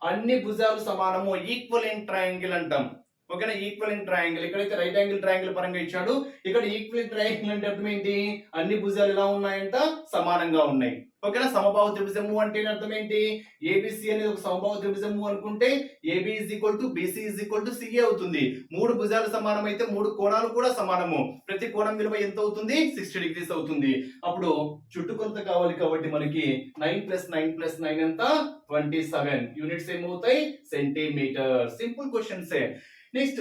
[SPEAKER 1] అన్ని భుజాలు సమానము ఈక్వలెంట్ ట్రయాంగిల్ అంటాం. ఓకేనా. Equivalent triangle. ఇక్కడైతే రైట్ యాంగిల్ ట్రయాంగిల్ పరంగా ఇచ్చాడు. ఇక్కడ ఈక్వలెంట్ ట్రయాంగిల్ అంటే అర్థం ఏంటి అన్ని భుజాలు ఎలా ఉన్నాయంట సమానంగా ఉన్నాయి. ఓకేనా. సమబాహు త్రిభుజము అంటే అర్థం ఏంటి ఏబిసి అనేది ఒక సమబాహు త్రిభుజము అనుకుంటే ఏబి = బిసి = సిఏ అవుతుంది. 3 భుజాలు సమానం అయితే 3 కోణాలు కూడా సమానము. ప్రతి కోణం విలువ ఎంత అవుతుంది 60 degrees అవుతుంది. అప్పుడు చుట్టుకొలత కావాలి కాబట్టి మనకి 9 + 9 + 9 ఎంత 27. యూనిట్స్ ఏమవుతాయి సెంటీమీటర్. Simple questions. నెక్స్ట్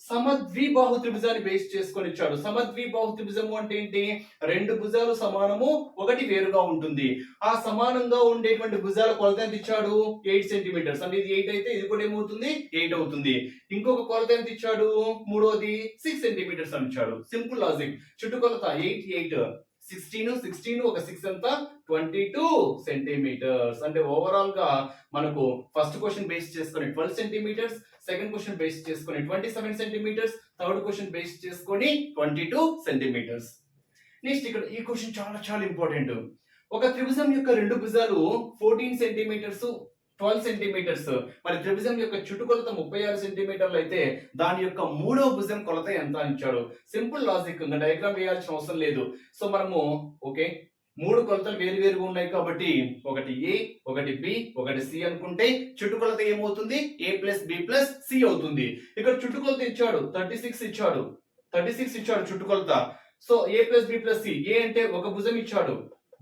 [SPEAKER 1] సమద్విబాహు త్రిభుజాన్ని బేస్ చేసుకొని ఇచ్చాడు. సమద్విబాహు త్రిభుజము అంటే ఏంటి 2 భుజాలు సమానము ఒకటి వేరుగా ఉంటుంది. ఆ సమానంగా ఉండేటువంటి భుజాల కొలత ఎంత ఇచ్చాడు 8 సెంటీమీటర్స్. అంటే ఇది 8 అయితే ఇది కూడా ఏమవుతుంది 8 అవుతుంది. ఇంకొక కొలత ఎంత ఇచ్చాడు మూడోది 6 సెంటీమీటర్స్ అని ఇచ్చాడు. Simple logic. చుట్టుకొలత 8 8 16 ఒక 6 ఎంత 22 సెంటీమీటర్స్. అంటే ఓవరాల్ గా మనకు ఫస్ట్ క్వశ్చన్ బేస్ చేసుకొని 12 సెంటీమీటర్స్, సెకండ్ క్వశ్చన్ బేస్ చేసుకొని 27 సెంటీమీటర్స్, థర్డ్ క్వశ్చన్ బేస్ చేసుకొని 22 సెంటీమీటర్స్. నెక్స్ట్ ఇక్కడ ఈ క్వశ్చన్ చాలా చాలా ఇంపార్టెంట్. ఒక త్రిభుజం యొక్క రెండు భుజాలు 14 సెంటీమీటర్స్ 12 సెంటీమీటర్స్, మరి త్రిభుజం యొక్క చుట్టుకొలత 36 సెంటీమీటర్లు అయితే దాని యొక్క మూడవ భుజం కొలత ఎంత అని ఇచ్చాడు. సింపుల్ లాజిక్, ఇంకా డయాగ్రామ్ వేయాల్సిన అవసరం లేదు. సో మనము ఓకే, మూడు కొలతలు వేరు వేరుగా ఉన్నాయి కాబట్టి ఒకటి ఏ, ఒకటి బి, ఒకటి సి అనుకుంటే చుట్టుకొలత ఏమవుతుంది? ఏ ప్లస్ బి ప్లస్ సి అవుతుంది. ఇక్కడ చుట్టుకొలత ఇచ్చాడు 36 ఇచ్చాడు, 36 ఇచ్చాడు చుట్టుకొలత. సో ఏ ప్లస్ బి ప్లస్ సి, ఏ అంటే ఒక భుజం ఇచ్చాడు,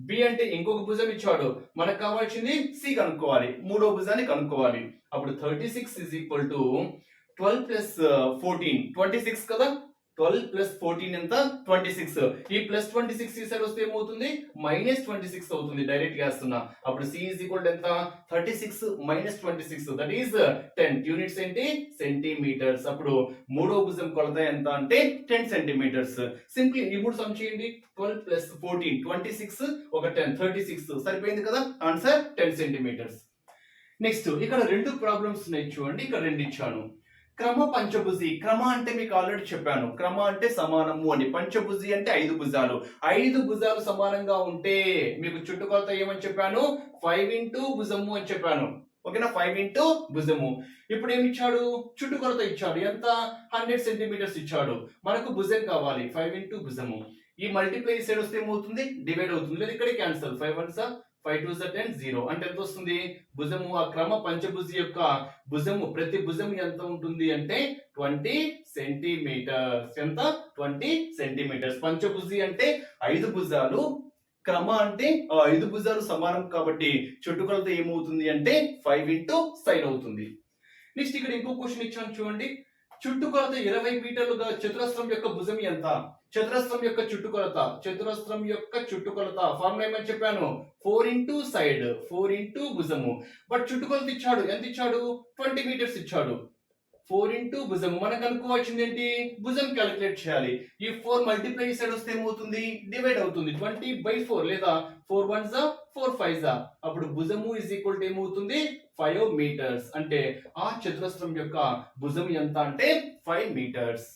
[SPEAKER 1] బి అంటే ఇంకొక భుజం ఇచ్చాడు. మనకు కావాల్సింది సి కనుక్కోవాలి, మూడో భుజాన్ని కనుక్కోవాలి. అప్పుడు 36 is equal to 12 plus 14, 26 కదా. 12 plus 14 ఎంత? 26. ఈ ప్లస్ 26 ఈ సైడ్ వస్తే ఏమవుతుంది? మైనస్ 26 అవుతుంది. డైరెక్ట్ గా వేస్తున్నా. అప్పుడు సి ఈజ్ ఈక్వల్ టు ఎంత? 36 మైనస్ 26, దట్ ఈస్ 10. యూనిట్స్ ఏంటి? సెంటీమీటర్స్. అప్పుడు మూడో భుజం కొలత ఎంత అంటే 10 సెంటీమీటర్స్. సింప్లీ ఈ మూడు సమ్ చేయండి. 12 plus 14, 26, ఒక 10, 36 సరిపోయింది కదా. Answer 10 centimetres. నెక్స్ట్ ఇక్కడ రెండు ప్రాబ్లమ్స్ ఉన్నాయి చూడండి. ఇక్కడ రెండు ఇచ్చాను. క్రమ పంచభుజి. క్రమ అంటే మీకు ఆల్రెడీ చెప్పాను, క్రమ అంటే సమానము అని. పంచభుజి అంటే 5 భుజాలు. 5 భుజాలు సమానంగా ఉంటే మీకు చుట్టుకొలత ఏమని చెప్పాను? 5 into భుజము అని చెప్పాను. ఓకేనా, 5 into భుజము. ఇప్పుడు ఏమి ఇచ్చాడు? చుట్టుకొలత ఇచ్చాడు. ఎంత? 100 సెంటీమీటర్స్ ఇచ్చాడు. మనకు భుజం కావాలి. 5 into భుజము. ఈ మల్టిప్లై సైడ్ వస్తే ఏమవుతుంది? డివైడ్ అవుతుంది. లేదు ఇక్కడే క్యాన్సల్. 5 1s 5 2s 10, 0 అంటే ఎంత వస్తుంది? భుజము, ఆ క్రమ పంచభుజి యొక్క భుజము, ప్రతి భుజము ఎంత ఉంటుంది అంటే 20 సెంటీమీటర్స్. ఎంత? 20 సెంటీమీటర్స్. పంచభుజి అంటే 5 భుజాలు, క్రమ అంటే 5 భుజాలు సమానం కాబట్టి చుట్టుకొలత ఏమవుతుంది అంటే 5 into సైన్ అవుతుంది. నెక్స్ట్ ఇక్కడ ఇంకో క్వశ్చన్ ఇచ్చాను చూడండి. చుట్టుకొలత 20 మీటర్లుగా చతురస్రం యొక్క భుజం ఎంత? చతురస్రం యొక్క చుట్టుకొలత, చతురస్రం యొక్క చుట్టుకొలత ఫార్ములా ఏమని చెప్పాను? 4 into సైడ్, 4 into భుజము. బట్ చుట్టుకొలత ఇచ్చాడు. ఎంత ఇచ్చాడు? 20 మీటర్స్ ఇచ్చాడు. 4 into భుజము. మనకు అనుకోవాల్సింది ఏంటి? భుజం క్యాలిక్యులేట్ చేయాలి. ఈ 4 మల్టిప్లై సైడ్ వస్తే ఏమవుతుంది? డివైడ్ అవుతుంది. 20/4 లేదా 4 1s 4 5s. అప్పుడు భుజము ఇజ్ ఈక్వల్ టు ఏమవుతుంది? 5 మీటర్స్. అంటే ఆ చతురస్రం యొక్క భుజం ఎంత అంటే 5 మీటర్స్.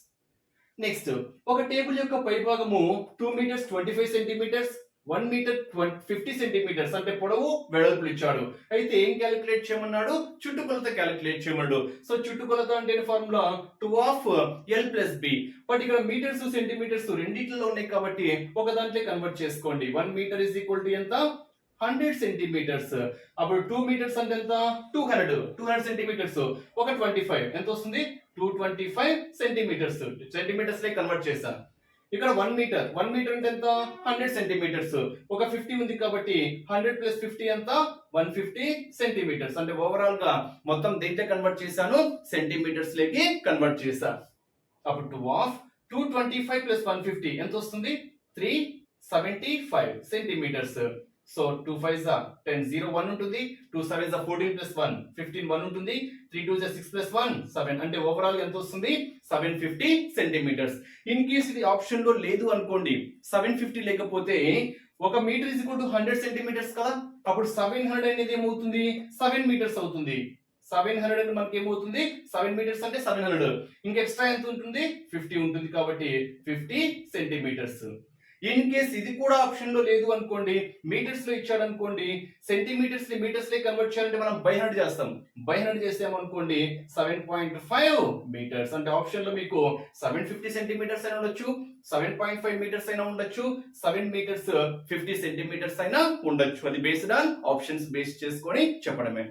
[SPEAKER 1] నెక్స్ట్ ఒక టేబుల్ యొక్క పైభాగము 2 meters 25 సెంటీమీటర్స్, 1 meter 50 సెంటీమీటర్స్ అంటే పొడవు వెడల్పులు ఇచ్చాడు. అయితే ఏం క్యాలిక్యులేట్ చేయమన్నాడు? చుట్టుకొలత క్యాలిక్యులేట్ చేయమన్నాడు. సో చుట్టుకొలత అంటే formula 2 of L plus B. But ఇక్కడ మీటర్స్ సెంటీమీటర్స్ రెండిట్లో ఉన్నాయి కాబట్టి ఒక దాంట్లో కన్వర్ట్ చేసుకోండి. 1 meter is equal to ఎంత? 100 సెంటీమీటర్స్. అప్పుడు 2 meters అంటే ఎంత? 200 సెంటీమీటర్స్. ఒక 25 ఎంత వస్తుంది? 225 సెంటీమీటర్స్. సెంటీమీటర్స్ లే కన్వర్ట్ చేశాను. ఇక్కడ 1 meter అంటే ఎంత? 100 సెంటీమీటర్స్. ఒక 50 ఉంది కాబట్టి 100 plus 50 ఎంత? 150 సెంటీమీటర్స్. అంటే ఓవరాల్ గా మొత్తం దేంట్లో కన్వర్ట్ చేశాను? సెంటీమీటర్స్ లేకి కన్వర్ట్ చేశాను. అప్పుడు 2 of 225 plus 150 ఎంత వస్తుంది? 375 సెంటీమీటర్స్. సో 2 5s 10, 0 1 ఉంటుంది. 2 7s 14 plus 1 15, 1 ఉంటుంది. 3 2s 6 plus 1 7 అంటే ఓవరాల్ ఎంత వస్తుంది? 750 సెంటీమీటర్స్. ఇన్ కేస్ ఇది ఆప్షన్ లో లేదు అనుకోండి, 750 లేకపోతే ఒక metre is equal to 100 centimetres కదా. అప్పుడు 700 అనేది ఏమవుతుంది? 7 మీటర్స్ అవుతుంది. 700 అని మనకి ఏమవుతుంది? 7 మీటర్స్ అంటే 700. ఇంకా ఎక్స్ట్రా ఎంత ఉంటుంది? 50 ఉంటుంది కాబట్టి 50 సెంటీమీటర్స్. ఇన్ కేస్ ఇది కూడా ఆప్షన్ లో లేదు అనుకోండి, మీటర్స్ లో ఇచ్చాడు అనుకోండి, సెంటీమీటర్స్ ని మీటర్స్ లో కన్వర్ట్ చేయాలంటే మనం బై 100 చేస్తాం. బై 100 చేసామనుకోండి 7.5 మీటర్స్. అంటే ఆప్షన్ లో మీకు 750 సెంటీమీటర్స్ అయినా ఉండొచ్చు, 7.5 మీటర్స్ అయినా ఉండొచ్చు, 7 meters 50 సెంటీమీటర్స్ అయినా ఉండొచ్చు. అది బేస్డ్ ఆన్ ఆప్షన్స్ బేస్ చేసుకొని చెప్పడమే.